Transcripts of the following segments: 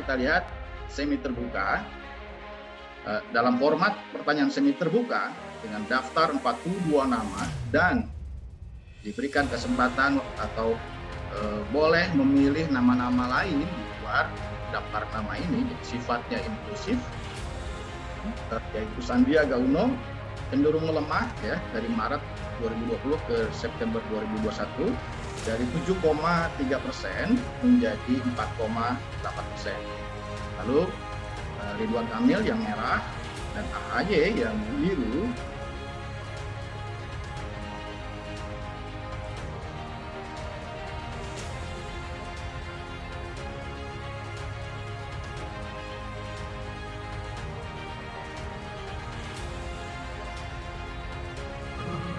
kita lihat semi terbuka. Dalam format pertanyaan semi terbuka dengan daftar 42 nama dan diberikan kesempatan atau boleh memilih nama-nama lain di luar daftar nama ini, sifatnya inklusif, yaitu Sandiaga Uno cenderung melemah ya dari Maret 2020 ke September 2021 dari 7,3% menjadi 4,8%. Lalu Ridwan Kamil yang merah dan AHY yang biru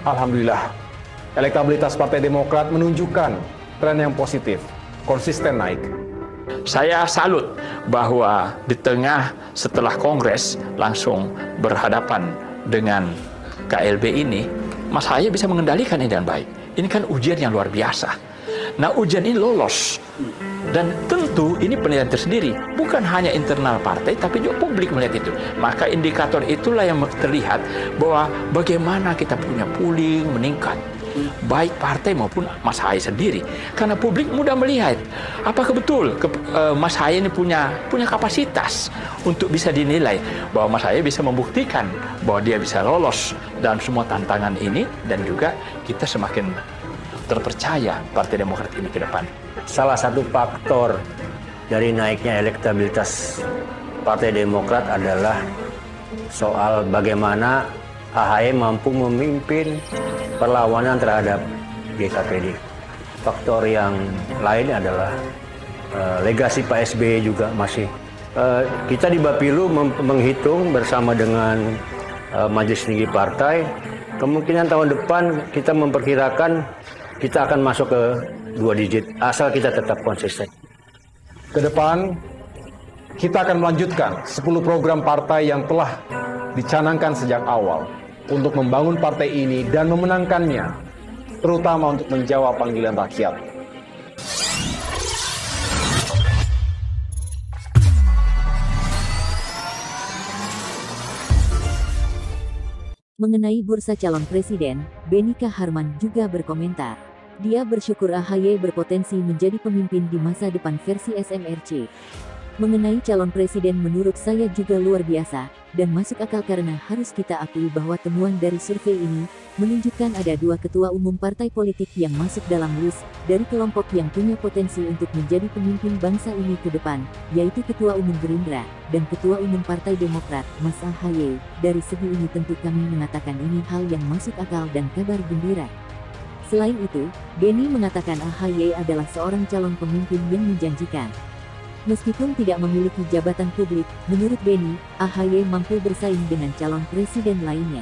Alhamdulillah, elektabilitas Partai Demokrat menunjukkan tren yang positif, konsisten naik. Saya salut bahwa di tengah setelah Kongres langsung berhadapan dengan KLB ini, Mas Haye bisa mengendalikan ini dengan baik. Ini kan ujian yang luar biasa. Nah, ujian ini lolos. Dan tentu ini penilaian tersendiri, bukan hanya internal partai, tapi juga publik melihat itu. Maka indikator itulah yang terlihat bahwa bagaimana kita punya pooling meningkat, baik partai maupun Mas Haye sendiri. Karena publik mudah melihat, apakah betul Mas Haye ini punya kapasitas untuk bisa dinilai bahwa Mas Haye bisa membuktikan bahwa dia bisa lolos dalam semua tantangan ini, dan juga kita semakin terpercaya Partai Demokrat ini ke depan. Salah satu faktor dari naiknya elektabilitas Partai Demokrat adalah soal bagaimana AHY mampu memimpin perlawanan terhadap GKPD. Faktor yang lain adalah legasi Pak SBY juga masih. Kita di Bapilu menghitung bersama dengan Majelis Tinggi Partai, kemungkinan tahun depan kita memperkirakan kita akan masuk ke 2 digit, asal kita tetap konsisten. Ke depan, kita akan melanjutkan 10 program partai yang telah dicanangkan sejak awal untuk membangun partai ini dan memenangkannya, terutama untuk menjawab panggilan rakyat. Mengenai bursa calon presiden, Benny Kaharman juga berkomentar. Dia bersyukur AHY berpotensi menjadi pemimpin di masa depan versi SMRC. Mengenai calon presiden menurut saya juga luar biasa, dan masuk akal karena harus kita akui bahwa temuan dari survei ini menunjukkan ada 2 ketua umum partai politik yang masuk dalam list dari kelompok yang punya potensi untuk menjadi pemimpin bangsa ini ke depan, yaitu Ketua Umum Gerindra dan Ketua Umum Partai Demokrat, Mas AHY. Dari segi ini tentu kami mengatakan ini hal yang masuk akal dan kabar gembira. Selain itu, Benny mengatakan AHY adalah seorang calon pemimpin yang menjanjikan. Meskipun tidak memiliki jabatan publik, menurut Benny, AHY mampu bersaing dengan calon presiden lainnya.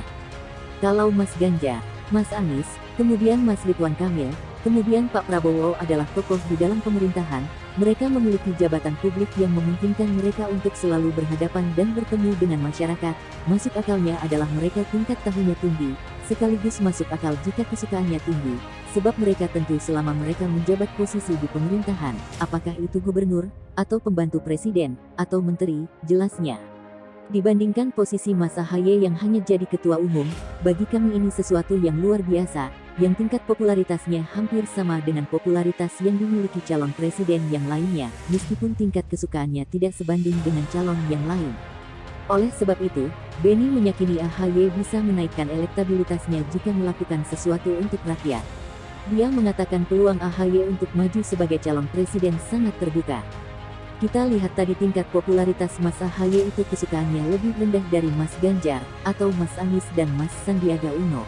Kalau Mas Ganjar, Mas Anies, kemudian Mas Ridwan Kamil, kemudian Pak Prabowo adalah tokoh di dalam pemerintahan, mereka memiliki jabatan publik yang memungkinkan mereka untuk selalu berhadapan dan bertemu dengan masyarakat. Masuk akalnya adalah mereka tingkat tahunya tinggi, sekaligus masuk akal jika kesukaannya tinggi, sebab mereka tentu selama mereka menjabat posisi di pemerintahan, apakah itu gubernur, atau pembantu presiden, atau menteri, jelasnya. Dibandingkan posisi Mas AHY yang hanya jadi ketua umum, bagi kami ini sesuatu yang luar biasa, yang tingkat popularitasnya hampir sama dengan popularitas yang dimiliki calon presiden yang lainnya, meskipun tingkat kesukaannya tidak sebanding dengan calon yang lain. Oleh sebab itu, Benny meyakini AHY bisa menaikkan elektabilitasnya jika melakukan sesuatu untuk rakyat. Dia mengatakan peluang AHY untuk maju sebagai calon presiden sangat terbuka. Kita lihat tadi tingkat popularitas Mas AHY itu kesukaannya lebih rendah dari Mas Ganjar, atau Mas Anies dan Mas Sandiaga Uno.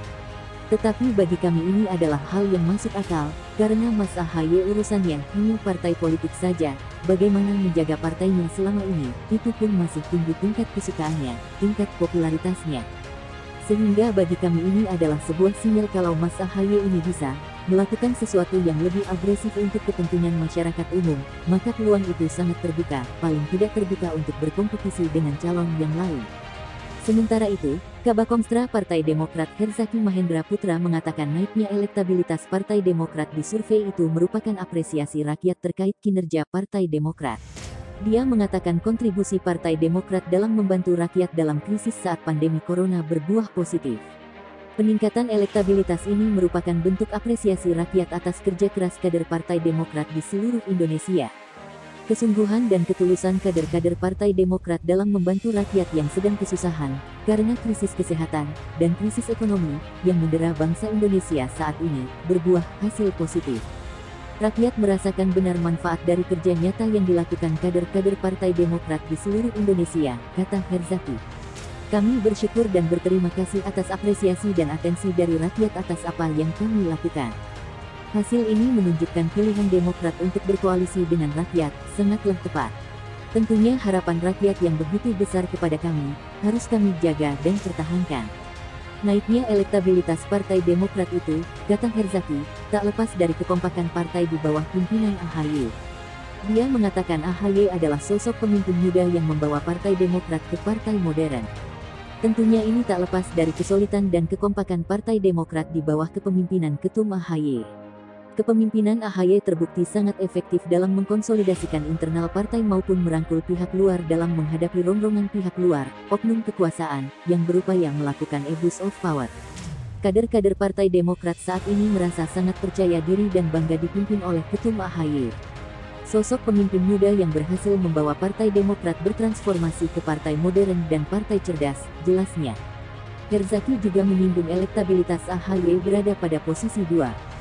Tetapi bagi kami ini adalah hal yang masuk akal, karena Mas AHY urusannya hanya partai politik saja, bagaimana menjaga partainya selama ini, itu pun masih tinggi tingkat kesukaannya, tingkat popularitasnya. Sehingga bagi kami ini adalah sebuah sinyal kalau Mas AHY ini bisa melakukan sesuatu yang lebih agresif untuk kepentingan masyarakat umum, maka peluang itu sangat terbuka, paling tidak terbuka untuk berkompetisi dengan calon yang lain. Sementara itu, Kabakomstra Partai Demokrat Herzaki Mahendra Putra mengatakan naiknya elektabilitas Partai Demokrat di survei itu merupakan apresiasi rakyat terkait kinerja Partai Demokrat. Dia mengatakan kontribusi Partai Demokrat dalam membantu rakyat dalam krisis saat pandemi corona berbuah positif. Peningkatan elektabilitas ini merupakan bentuk apresiasi rakyat atas kerja keras kader Partai Demokrat di seluruh Indonesia. Kesungguhan dan ketulusan kader-kader Partai Demokrat dalam membantu rakyat yang sedang kesusahan karena krisis kesehatan dan krisis ekonomi yang mendera bangsa Indonesia saat ini berbuah hasil positif. Rakyat merasakan benar manfaat dari kerja nyata yang dilakukan kader-kader Partai Demokrat di seluruh Indonesia, kata Herzaki. Kami bersyukur dan berterima kasih atas apresiasi dan atensi dari rakyat atas apa yang kami lakukan. Hasil ini menunjukkan pilihan Demokrat untuk berkoalisi dengan rakyat sangatlah tepat. Tentunya harapan rakyat yang begitu besar kepada kami harus kami jaga dan pertahankan. Naiknya elektabilitas Partai Demokrat itu, kata Herzaki, tak lepas dari kekompakan partai di bawah pimpinan AHY. Dia mengatakan AHY adalah sosok pemimpin muda yang membawa Partai Demokrat ke partai modern. Tentunya ini tak lepas dari kesulitan dan kekompakan Partai Demokrat di bawah kepemimpinan Ketum AHY. Kepemimpinan AHY terbukti sangat efektif dalam mengkonsolidasikan internal partai maupun merangkul pihak luar dalam menghadapi rongrongan pihak luar, oknum kekuasaan, yang berupaya melakukan abuse of power. Kader-kader Partai Demokrat saat ini merasa sangat percaya diri dan bangga dipimpin oleh Ketum AHY. Sosok pemimpin muda yang berhasil membawa Partai Demokrat bertransformasi ke partai modern dan partai cerdas, jelasnya. Herzaki juga menyinggung elektabilitas AHY berada pada posisi 2.